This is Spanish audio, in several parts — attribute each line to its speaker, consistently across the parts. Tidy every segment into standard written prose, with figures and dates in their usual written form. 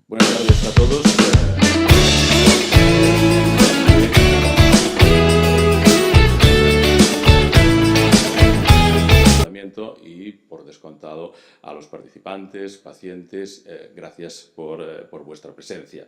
Speaker 1: Buenas tardes a todos. Y por descontado a los participantes, pacientes, gracias por vuestra presencia.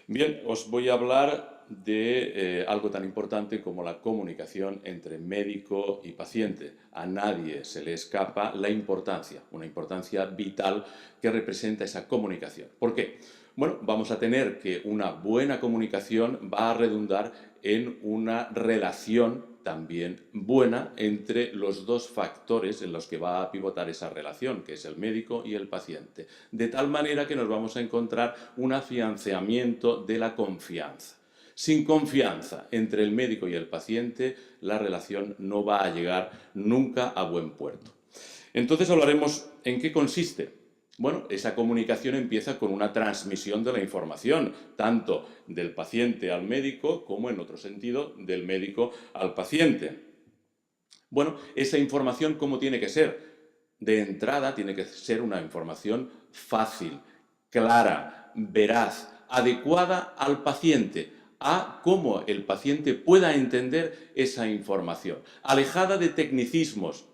Speaker 1: Bien, os voy a hablar de algo tan importante como la comunicación entre médico y paciente. A nadie se le escapa la importancia, una importancia vital que representa esa comunicación. ¿Por qué? Bueno, vamos a tener que una buena comunicación va a redundar en una relación también buena entre los dos factores en los que va a pivotar esa relación, que es el médico y el paciente. De tal manera que nos vamos a encontrar un afianzamiento de la confianza. Sin confianza entre el médico y el paciente, la relación no va a llegar nunca a buen puerto. Entonces hablaremos en qué consiste. Bueno, esa comunicación empieza con una transmisión de la información, tanto del paciente al médico como, en otro sentido, del médico al paciente. Bueno, esa información, ¿cómo tiene que ser? De entrada, tiene que ser una información fácil, clara, veraz, adecuada al paciente, a cómo el paciente pueda entender esa información, alejada de tecnicismos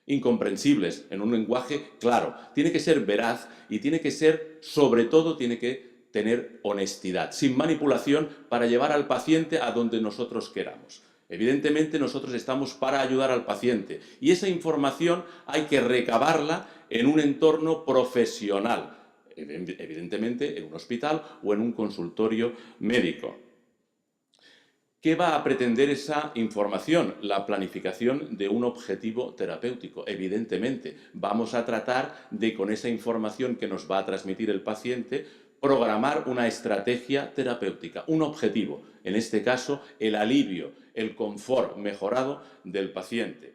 Speaker 1: incomprensibles, en un lenguaje claro. Tiene que ser veraz y tiene que ser, sobre todo, tiene que tener honestidad, sin manipulación, para llevar al paciente a donde nosotros queramos. Evidentemente, nosotros estamos para ayudar al paciente y esa información hay que recabarla en un entorno profesional, evidentemente en un hospital o en un consultorio médico. ¿Qué va a pretender esa información? La planificación de un objetivo terapéutico. Evidentemente, vamos a tratar de, con esa información que nos va a transmitir el paciente, programar una estrategia terapéutica, un objetivo, en este caso, el alivio, el confort mejorado del paciente.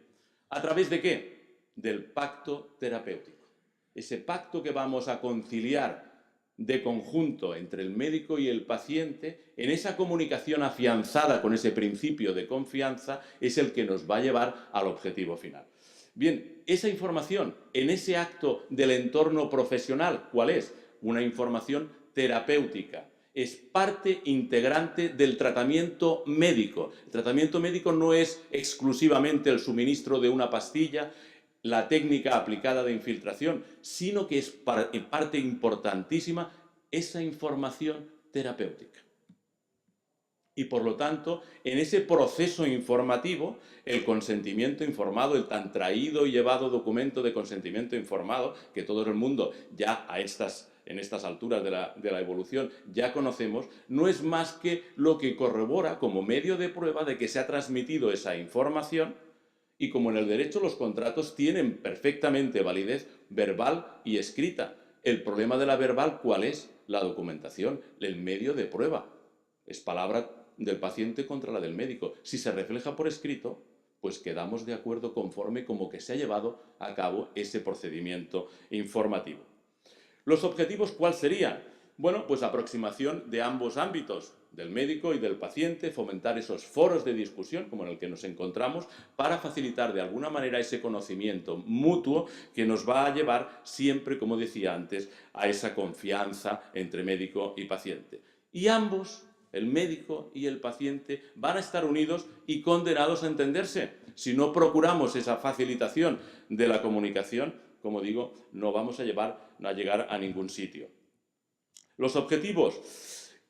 Speaker 1: ¿A través de qué? Del pacto terapéutico. Ese pacto que vamos a conciliar de conjunto entre el médico y el paciente, en esa comunicación afianzada con ese principio de confianza, es el que nos va a llevar al objetivo final. Bien, esa información en ese acto del entorno profesional, ¿cuál es? Una información terapéutica. Es parte integrante del tratamiento médico. El tratamiento médico no es exclusivamente el suministro de una pastilla, la técnica aplicada de infiltración, sino que es parte importantísima esa información terapéutica. Y por lo tanto, en ese proceso informativo, el consentimiento informado, el tan traído y llevado documento de consentimiento informado, que todo el mundo ya en estas alturas de la evolución ya conocemos, no es más que lo que corrobora como medio de prueba de que se ha transmitido esa información. Y como en el derecho los contratos tienen perfectamente validez verbal y escrita. El problema de la verbal, ¿cuál es? La documentación, el medio de prueba. Es palabra del paciente contra la del médico. Si se refleja por escrito, pues quedamos de acuerdo conforme como que se ha llevado a cabo ese procedimiento informativo. ¿Los objetivos cuáles serían? Bueno, pues aproximación de ambos ámbitos, del médico y del paciente, fomentar esos foros de discusión como en el que nos encontramos para facilitar de alguna manera ese conocimiento mutuo que nos va a llevar siempre, como decía antes, a esa confianza entre médico y paciente. Y ambos, el médico y el paciente, van a estar unidos y condenados a entenderse. Si no procuramos esa facilitación de la comunicación, como digo, no vamos a llegar a ningún sitio. Los objetivos.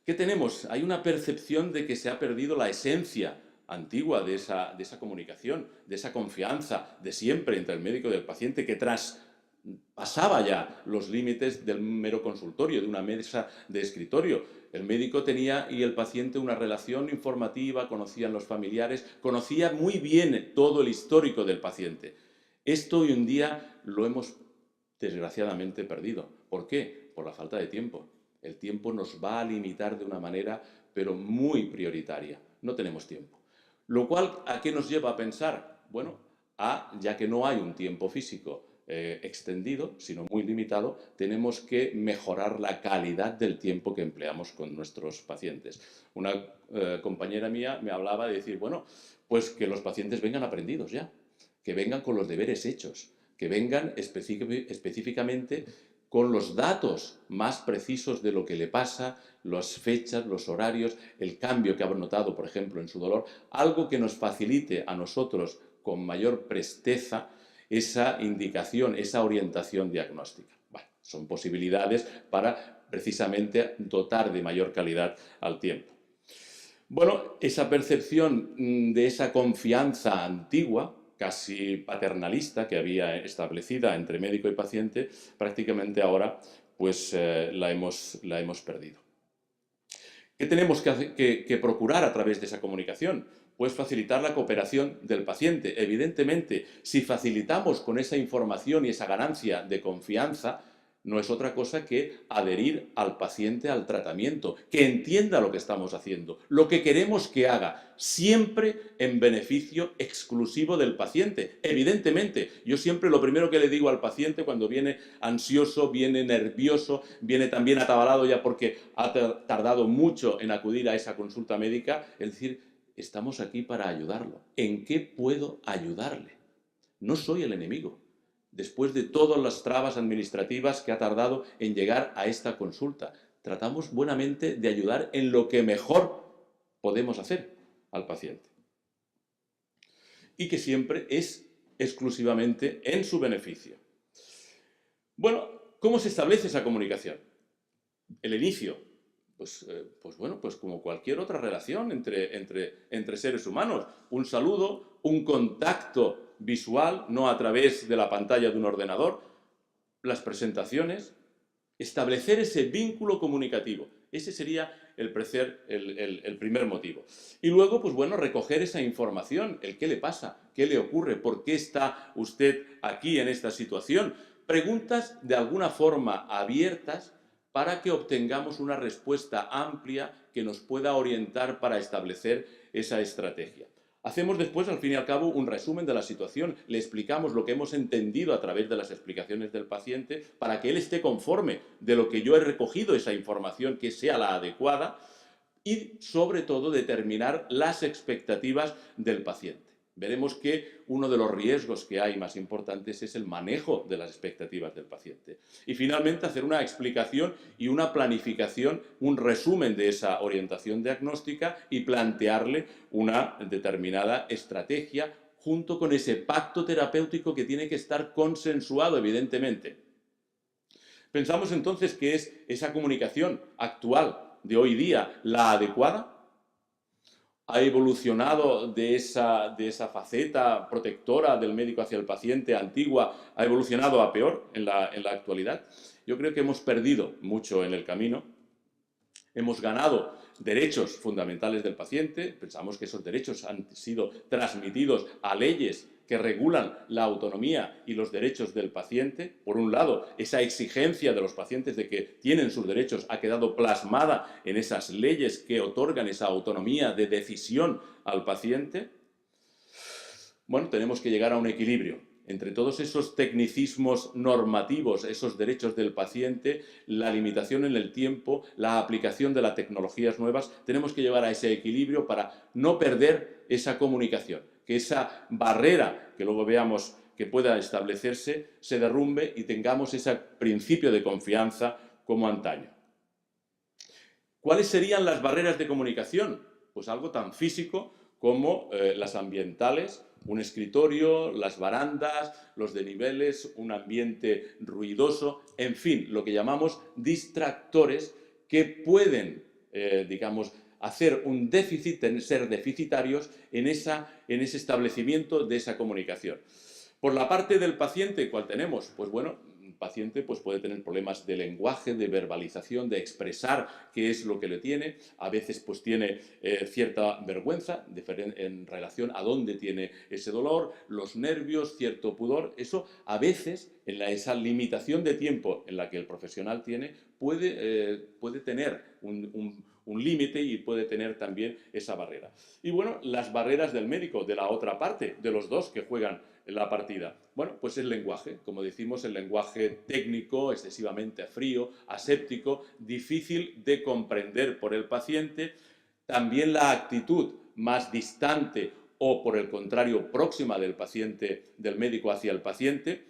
Speaker 1: ¿Qué tenemos? Hay una percepción de que se ha perdido la esencia antigua de esa comunicación, de esa confianza de siempre entre el médico y el paciente, que traspasaba ya los límites del mero consultorio, de una mesa de escritorio. El médico tenía y el paciente una relación informativa, conocían los familiares, conocía muy bien todo el histórico del paciente. Esto hoy en día lo hemos desgraciadamente perdido. ¿Por qué? Por la falta de tiempo. El tiempo nos va a limitar de una manera, pero muy prioritaria. No tenemos tiempo. Lo cual, ¿a qué nos lleva a pensar? Bueno, ya que no hay un tiempo físico extendido, sino muy limitado, tenemos que mejorar la calidad del tiempo que empleamos con nuestros pacientes. Una compañera mía me hablaba de decir, bueno, pues que los pacientes vengan aprendidos ya, que vengan con los deberes hechos, que vengan específicamente con los datos más precisos de lo que le pasa, las fechas, los horarios, el cambio que ha notado, por ejemplo, en su dolor, algo que nos facilite a nosotros con mayor presteza esa indicación, esa orientación diagnóstica. Bueno, son posibilidades para precisamente dotar de mayor calidad al tiempo. Bueno, esa percepción de esa confianza antigua, casi paternalista, que había establecida entre médico y paciente, prácticamente ahora pues la hemos perdido. ¿Qué tenemos que procurar a través de esa comunicación? Pues facilitar la cooperación del paciente. Evidentemente, si facilitamos con esa información y esa ganancia de confianza, no es otra cosa que adherir al paciente al tratamiento, que entienda lo que estamos haciendo, lo que queremos que haga, siempre en beneficio exclusivo del paciente. Evidentemente, yo siempre lo primero que le digo al paciente cuando viene ansioso, viene nervioso, viene también atabalado ya porque ha tardado mucho en acudir a esa consulta médica, es decir, estamos aquí para ayudarlo. ¿En qué puedo ayudarle? No soy el enemigo. Después de todas las trabas administrativas que ha tardado en llegar a esta consulta, tratamos buenamente de ayudar en lo que mejor podemos hacer al paciente. Y que siempre es exclusivamente en su beneficio. Bueno, ¿cómo se establece esa comunicación? El inicio. Pues bueno, pues como cualquier otra relación entre seres humanos. Un saludo, un contacto visual, no a través de la pantalla de un ordenador, las presentaciones, establecer ese vínculo comunicativo. Ese sería el primer motivo. Y luego, pues bueno, recoger esa información, el qué le pasa, qué le ocurre, por qué está usted aquí en esta situación. Preguntas de alguna forma abiertas para que obtengamos una respuesta amplia que nos pueda orientar para establecer esa estrategia. Hacemos después, al fin y al cabo, un resumen de la situación, le explicamos lo que hemos entendido a través de las explicaciones del paciente para que él esté conforme de lo que yo he recogido, esa información que sea la adecuada y, sobre todo, determinar las expectativas del paciente. Veremos que uno de los riesgos que hay más importantes es el manejo de las expectativas del paciente. Y finalmente hacer una explicación y una planificación, un resumen de esa orientación diagnóstica y plantearle una determinada estrategia junto con ese pacto terapéutico que tiene que estar consensuado, evidentemente. Pensamos entonces que es esa comunicación actual de hoy día la adecuada. Ha evolucionado de esa faceta protectora del médico hacia el paciente antigua, ha evolucionado a peor en la actualidad. Yo creo que hemos perdido mucho en el camino. Hemos ganado derechos fundamentales del paciente. Pensamos que esos derechos han sido transmitidos a leyes que regulan la autonomía y los derechos del paciente. Por un lado, esa exigencia de los pacientes de que tienen sus derechos ha quedado plasmada en esas leyes que otorgan esa autonomía de decisión al paciente. Bueno, tenemos que llegar a un equilibrio entre todos esos tecnicismos normativos, esos derechos del paciente, la limitación en el tiempo, la aplicación de las tecnologías nuevas. Tenemos que llegar a ese equilibrio para no perder esa comunicación, que esa barrera que luego veamos que pueda establecerse se derrumbe y tengamos ese principio de confianza como antaño. ¿Cuáles serían las barreras de comunicación? Pues algo tan físico como las ambientales, un escritorio, las barandas, los desniveles, un ambiente ruidoso, en fin, lo que llamamos distractores que pueden, digamos, hacer un déficit, ser deficitarios en ese establecimiento de esa comunicación. Por la parte del paciente, ¿cuál tenemos? Pues bueno, el paciente pues puede tener problemas de lenguaje, de verbalización, de expresar qué es lo que le tiene. A veces pues tiene cierta vergüenza en relación a dónde tiene ese dolor, los nervios, cierto pudor. Eso a veces, en esa limitación de tiempo en la que el profesional tiene, puede tener un límite y puede tener también esa barrera. Y bueno, las barreras del médico, de la otra parte, de los dos que juegan la partida. Bueno, pues el lenguaje, como decimos, el lenguaje técnico, excesivamente frío, aséptico, difícil de comprender por el paciente. También la actitud más distante o, por el contrario, próxima del paciente, del médico hacia el paciente.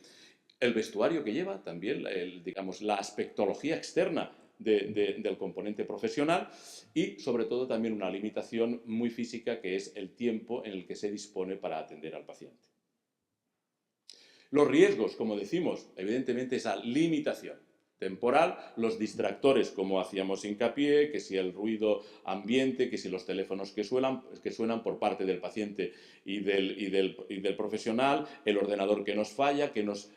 Speaker 1: el vestuario que lleva, también digamos, la aspectología externa del componente profesional y, sobre todo, también una limitación muy física que es el tiempo en el que se dispone para atender al paciente. Los riesgos, como decimos, evidentemente esa limitación temporal, los distractores, como hacíamos hincapié, que si el ruido ambiente, que si los teléfonos que suenan por parte del paciente y del profesional, el ordenador que nos falla, que nos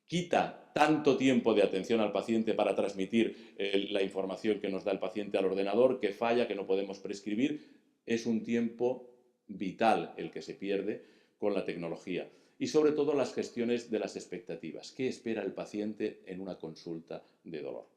Speaker 1: quita tanto tiempo de atención al paciente para transmitir la información que nos da el paciente al ordenador, que falla, que no podemos prescribir, es un tiempo vital el que se pierde con la tecnología. Y sobre todo las gestiones de las expectativas. ¿Qué espera el paciente en una consulta de dolor?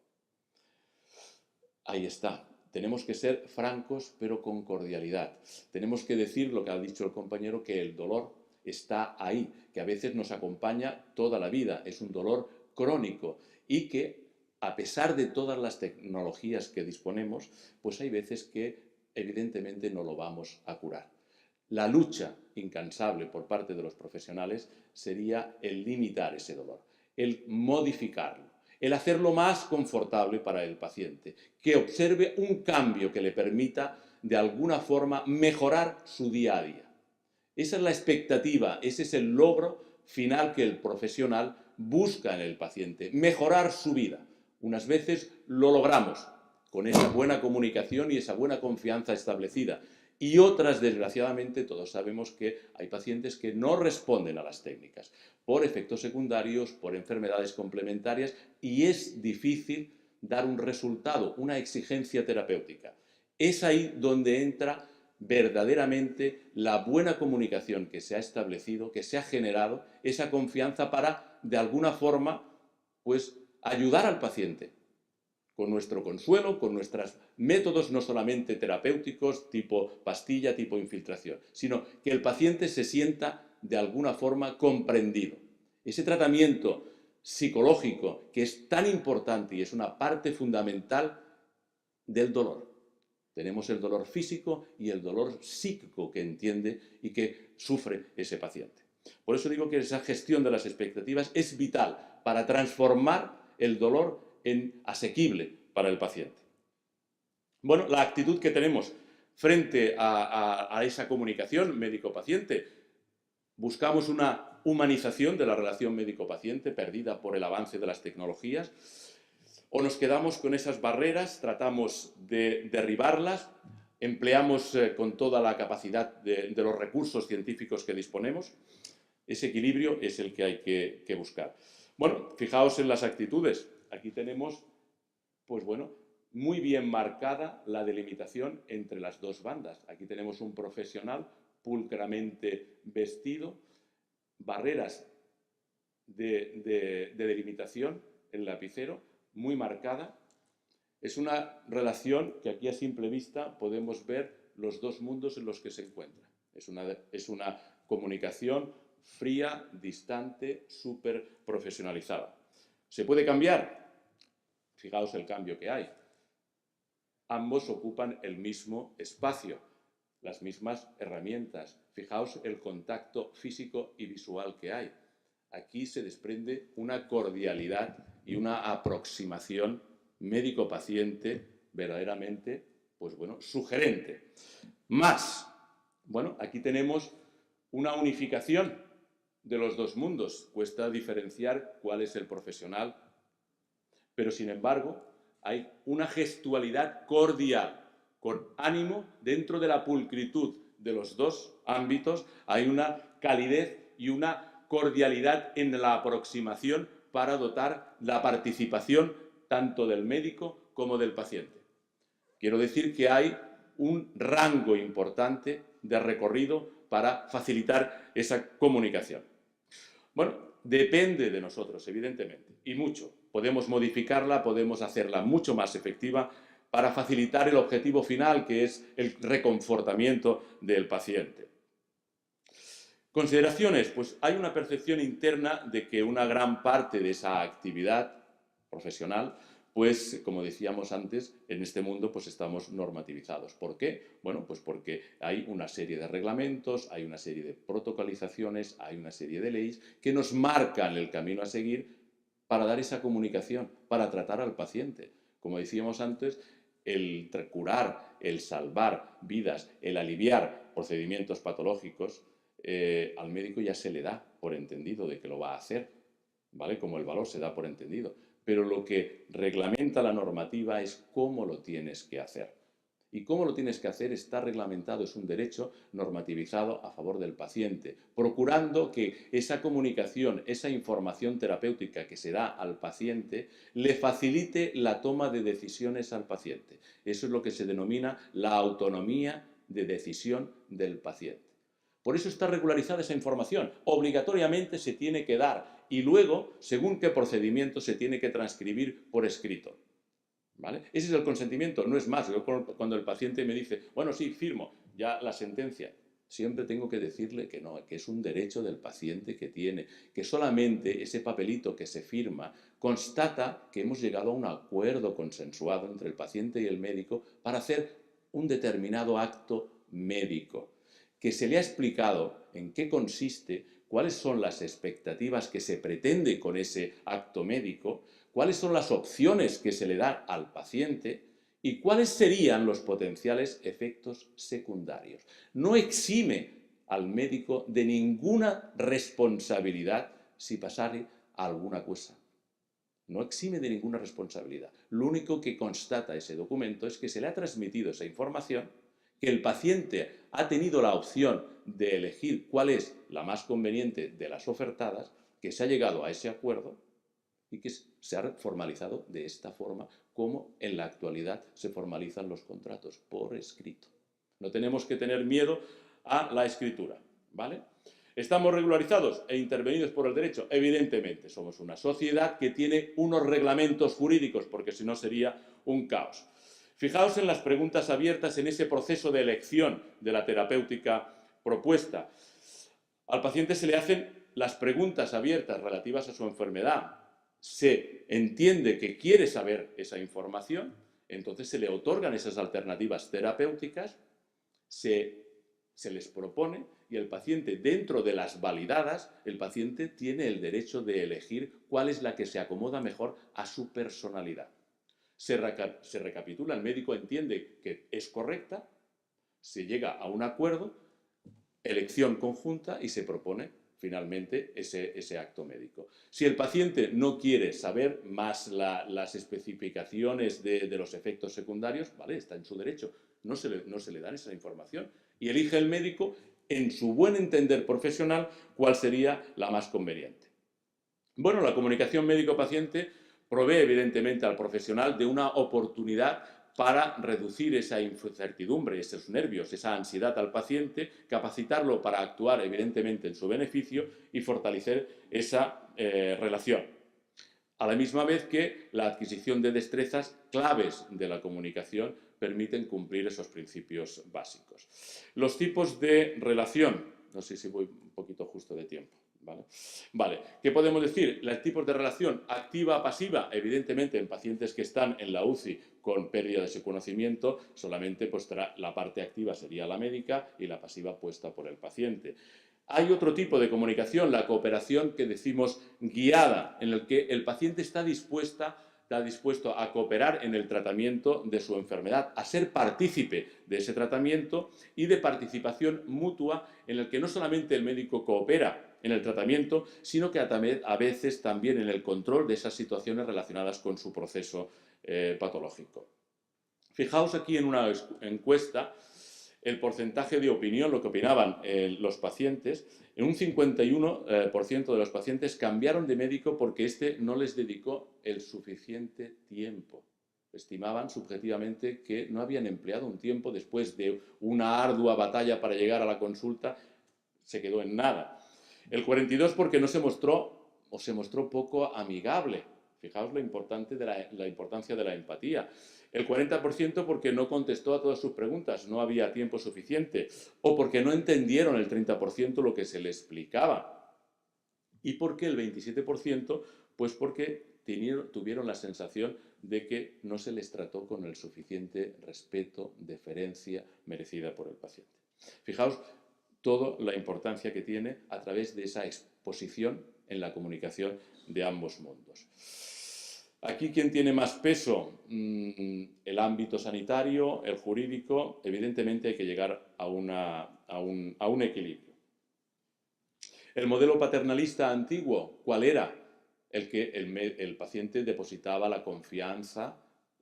Speaker 1: Ahí está. Tenemos que ser francos, pero con cordialidad. Tenemos que decir lo que ha dicho el compañero, que el dolor está ahí, que a veces nos acompaña toda la vida. Es un dolor crónico y que, a pesar de todas las tecnologías que disponemos, pues hay veces que evidentemente no lo vamos a curar. La lucha incansable por parte de los profesionales sería el limitar ese dolor, el modificarlo, el hacerlo más confortable para el paciente, que observe un cambio que le permita de alguna forma mejorar su día a día. Esa es la expectativa, ese es el logro final que el profesional busca en el paciente, mejorar su vida. Unas veces lo logramos con esa buena comunicación y esa buena confianza establecida. Y otras, desgraciadamente, todos sabemos que hay pacientes que no responden a las técnicas por efectos secundarios, por enfermedades complementarias y es difícil dar un resultado, una exigencia terapéutica. Es ahí donde entra verdaderamente la buena comunicación que se ha establecido, que se ha generado, esa confianza para, de alguna forma, pues ayudar al paciente con nuestro consuelo, con nuestros métodos no solamente terapéuticos, tipo pastilla, tipo infiltración, sino que el paciente se sienta de alguna forma comprendido. Ese tratamiento psicológico que es tan importante y es una parte fundamental del dolor. Tenemos el dolor físico y el dolor psíquico que entiende y que sufre ese paciente. Por eso digo que esa gestión de las expectativas es vital para transformar el dolor en asequible para el paciente. Bueno, la actitud que tenemos frente a esa comunicación médico-paciente, buscamos una humanización de la relación médico-paciente perdida por el avance de las tecnologías, o nos quedamos con esas barreras, tratamos de derribarlas, empleamos con toda la capacidad de los recursos científicos que disponemos. Ese equilibrio es el que hay que buscar. Bueno, fijaos en las actitudes. Aquí tenemos, pues bueno, muy bien marcada la delimitación entre las dos bandas. Aquí tenemos un profesional pulcramente vestido, barreras de delimitación, el lapicero, muy marcada. Es una relación que aquí a simple vista podemos ver los dos mundos en los que se encuentra. Es una comunicación fría, distante, súper profesionalizada. ¿Se puede cambiar? Fijaos el cambio que hay. Ambos ocupan el mismo espacio, las mismas herramientas. Fijaos el contacto físico y visual que hay. Aquí se desprende una cordialidad y una aproximación médico-paciente verdaderamente, pues bueno, sugerente. Más, bueno, aquí tenemos una unificación de los dos mundos. Cuesta diferenciar cuál es el profesional, pero sin embargo hay una gestualidad cordial, con ánimo dentro de la pulcritud de los dos ámbitos, hay una calidez y una cordialidad en la aproximación para dotar la participación tanto del médico como del paciente. Quiero decir que hay un rango importante de recorrido para facilitar esa comunicación. Bueno, depende de nosotros, evidentemente, y mucho. Podemos modificarla, podemos hacerla mucho más efectiva para facilitar el objetivo final, que es el reconfortamiento del paciente. Consideraciones, pues hay una percepción interna de que una gran parte de esa actividad profesional pues como decíamos antes, en este mundo pues estamos normativizados. ¿Por qué? Bueno, pues porque hay una serie de reglamentos, hay una serie de protocolizaciones, hay una serie de leyes que nos marcan el camino a seguir para dar esa comunicación, para tratar al paciente. Como decíamos antes, el curar, el salvar vidas, el aliviar procedimientos patológicos, al médico ya se le da por entendido de que lo va a hacer, ¿vale? Como el valor se da por entendido. Pero lo que reglamenta la normativa es cómo lo tienes que hacer. Y cómo lo tienes que hacer está reglamentado, es un derecho normativizado a favor del paciente, procurando que esa comunicación, esa información terapéutica que se da al paciente, le facilite la toma de decisiones al paciente. Eso es lo que se denomina la autonomía de decisión del paciente. Por eso está regularizada esa información. Obligatoriamente se tiene que dar y luego, según qué procedimiento, se tiene que transcribir por escrito. ¿Vale? Ese es el consentimiento, no es más. Yo cuando el paciente me dice, bueno, sí, firmo ya la sentencia, siempre tengo que decirle que no, que es un derecho del paciente que tiene, que solamente ese papelito que se firma constata que hemos llegado a un acuerdo consensuado entre el paciente y el médico para hacer un determinado acto médico, que se le ha explicado en qué consiste, cuáles son las expectativas que se pretende con ese acto médico, cuáles son las opciones que se le dan al paciente y cuáles serían los potenciales efectos secundarios. No exime al médico de ninguna responsabilidad si pasare alguna cosa. No exime de ninguna responsabilidad. Lo único que constata ese documento es que se le ha transmitido esa información, que el paciente ha tenido la opción de elegir cuál es la más conveniente de las ofertadas, que se ha llegado a ese acuerdo y que se ha formalizado de esta forma, como en la actualidad se formalizan los contratos, por escrito. No tenemos que tener miedo a la escritura, ¿vale? ¿Estamos regularizados e intervenidos por el derecho? Evidentemente, somos una sociedad que tiene unos reglamentos jurídicos, porque si no sería un caos. Fijaos en las preguntas abiertas en ese proceso de elección de la terapéutica propuesta. Al paciente se le hacen las preguntas abiertas relativas a su enfermedad. Se entiende que quiere saber esa información, entonces se le otorgan esas alternativas terapéuticas, se les propone y el paciente, dentro de las validadas, el paciente tiene el derecho de elegir cuál es la que se acomoda mejor a su personalidad. Se recapitula, el médico entiende que es correcta, se llega a un acuerdo, elección conjunta y se propone finalmente ese acto médico. Si el paciente no quiere saber más las especificaciones de los efectos secundarios, vale, está en su derecho, no se le dan esa información y elige el médico en su buen entender profesional cuál sería la más conveniente. Bueno, la comunicación médico-paciente provee evidentemente al profesional de una oportunidad para reducir esa incertidumbre, esos nervios, esa ansiedad al paciente, capacitarlo para actuar evidentemente en su beneficio y fortalecer esa relación. A la misma vez que la adquisición de destrezas claves de la comunicación permiten cumplir esos principios básicos. Los tipos de relación, no sé si voy un poquito justo de tiempo. Vale, ¿qué podemos decir? Los tipos de relación activa-pasiva, evidentemente en pacientes que están en la UCI con pérdida de su conocimiento, solamente pues, la parte activa sería la médica y la pasiva puesta por el paciente. Hay otro tipo de comunicación, la cooperación que decimos guiada, en el que el paciente está dispuesto a cooperar en el tratamiento de su enfermedad, a ser partícipe de ese tratamiento y de participación mutua en el que no solamente el médico coopera en el tratamiento, sino que a veces también en el control de esas situaciones relacionadas con su proceso patológico. Fijaos aquí en una encuesta el porcentaje de opinión, lo que opinaban los pacientes. En un 51% de los pacientes cambiaron de médico porque éste no les dedicó el suficiente tiempo. Estimaban subjetivamente que no habían empleado un tiempo después de una ardua batalla para llegar a la consulta, se quedó en nada. El 42% porque no se mostró o se mostró poco amigable. Fijaos la importancia de la empatía. El 40% porque no contestó a todas sus preguntas, no había tiempo suficiente, o porque no entendieron el 30% lo que se le explicaba. ¿Y por qué el 27%? Pues porque tuvieron la sensación de que no se les trató con el suficiente respeto, deferencia merecida por el paciente. Fijaos toda la importancia que tiene a través de esa exposición en la comunicación de ambos mundos. Aquí, ¿quién tiene más peso? El ámbito sanitario, el jurídico. Evidentemente hay que llegar a un equilibrio. El modelo paternalista antiguo, ¿cuál era? El que el paciente depositaba la confianza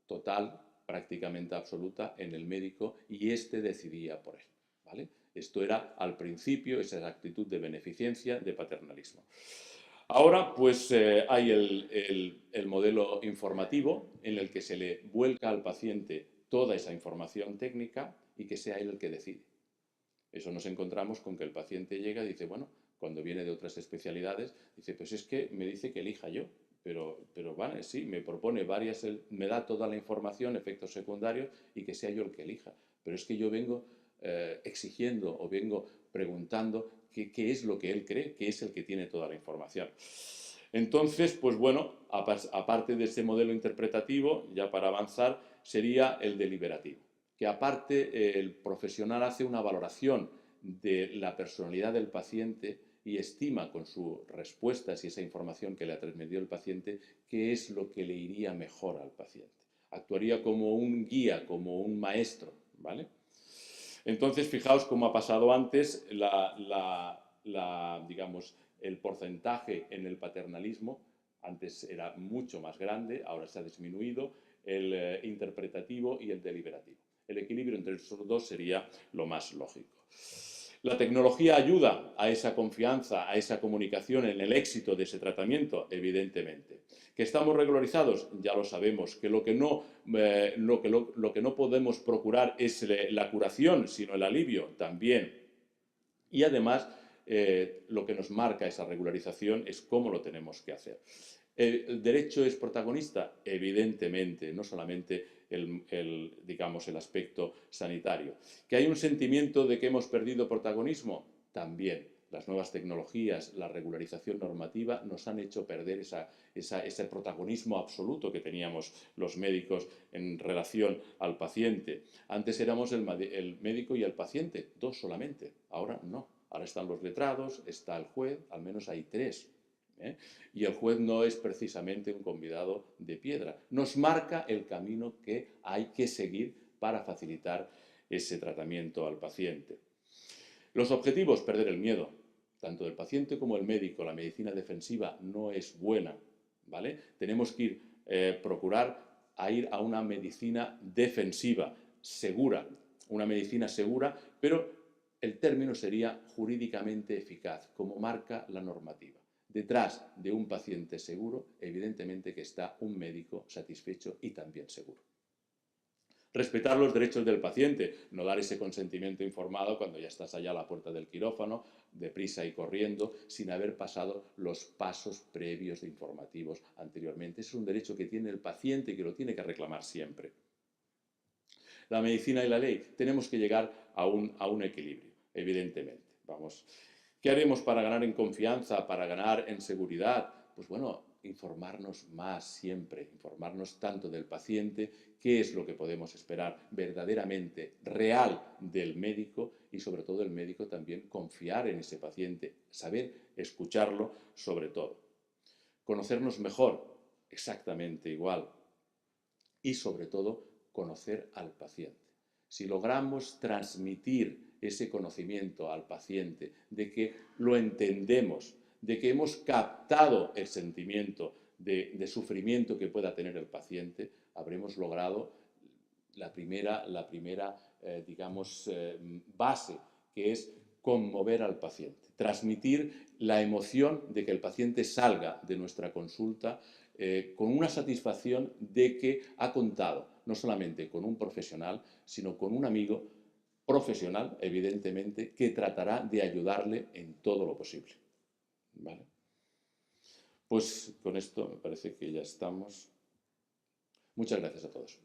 Speaker 1: total, prácticamente absoluta, en el médico y éste decidía por él, ¿vale? Esto era al principio esa actitud de beneficencia, de paternalismo. Ahora, pues hay el modelo informativo en el que se le vuelca al paciente toda esa información técnica y que sea él el que decide. Eso nos encontramos con que el paciente llega y dice, bueno, cuando viene de otras especialidades, dice, pues es que me dice que elija yo, pero vale, sí, me propone varias, me da toda la información, efectos secundarios, y que sea yo el que elija. Pero es que yo vengo exigiendo o vengo preguntando qué es lo que él cree, que es el que tiene toda la información. Entonces, pues bueno, aparte de ese modelo interpretativo, ya para avanzar, sería el deliberativo, que aparte el profesional hace una valoración de la personalidad del paciente y estima con sus respuestas y esa información que le ha transmitido el paciente qué es lo que le iría mejor al paciente. Actuaría como un guía, como un maestro, ¿vale? Entonces, fijaos cómo ha pasado antes digamos, el porcentaje en el paternalismo. Antes era mucho más grande, ahora se ha disminuido, el interpretativo y el deliberativo. El equilibrio entre esos dos sería lo más lógico. La tecnología ayuda a esa confianza, a esa comunicación en el éxito de ese tratamiento, evidentemente. ¿Que estamos regularizados? Ya lo sabemos. Que lo que no podemos procurar es la curación, sino el alivio, también. Y además, lo que nos marca esa regularización es cómo lo tenemos que hacer. ¿El derecho es protagonista? Evidentemente, no solamente digamos, el aspecto sanitario. ¿Que hay un sentimiento de que hemos perdido protagonismo? También. Las nuevas tecnologías, la regularización normativa nos han hecho perder ese protagonismo absoluto que teníamos los médicos en relación al paciente. Antes éramos el médico y el paciente, dos solamente. Ahora no. Ahora están los letrados, está el juez, al menos hay tres. Y el juez no es precisamente un convidado de piedra. Nos marca el camino que hay que seguir para facilitar ese tratamiento al paciente. Los objetivos, perder el miedo, tanto del paciente como del médico. La medicina defensiva no es buena, ¿vale? Tenemos que procurar ir a una medicina defensiva, segura, una medicina segura, pero el término sería jurídicamente eficaz, como marca la normativa. Detrás de un paciente seguro, evidentemente que está un médico satisfecho y también seguro. Respetar los derechos del paciente, no dar ese consentimiento informado cuando ya estás allá a la puerta del quirófano, deprisa y corriendo, sin haber pasado los pasos previos de informativos anteriormente. Es un derecho que tiene el paciente y que lo tiene que reclamar siempre. La medicina y la ley, tenemos que llegar a un equilibrio, evidentemente. Vamos. ¿Qué haremos para ganar en confianza, para ganar en seguridad? Pues bueno, informarnos más siempre, informarnos tanto del paciente, qué es lo que podemos esperar verdaderamente real del médico y sobre todo el médico también confiar en ese paciente, saber escucharlo sobre todo. Conocernos mejor, exactamente igual. Y sobre todo, conocer al paciente. Si logramos transmitir ese conocimiento al paciente, de que lo entendemos, de que hemos captado el sentimiento de sufrimiento que pueda tener el paciente, habremos logrado la primera digamos, base, que es conmover al paciente, transmitir la emoción de que el paciente salga de nuestra consulta con una satisfacción de que ha contado no solamente con un profesional, sino con un amigo profesional, evidentemente, que tratará de ayudarle en todo lo posible. ¿Vale? Pues con esto me parece que ya estamos. Muchas gracias a todos.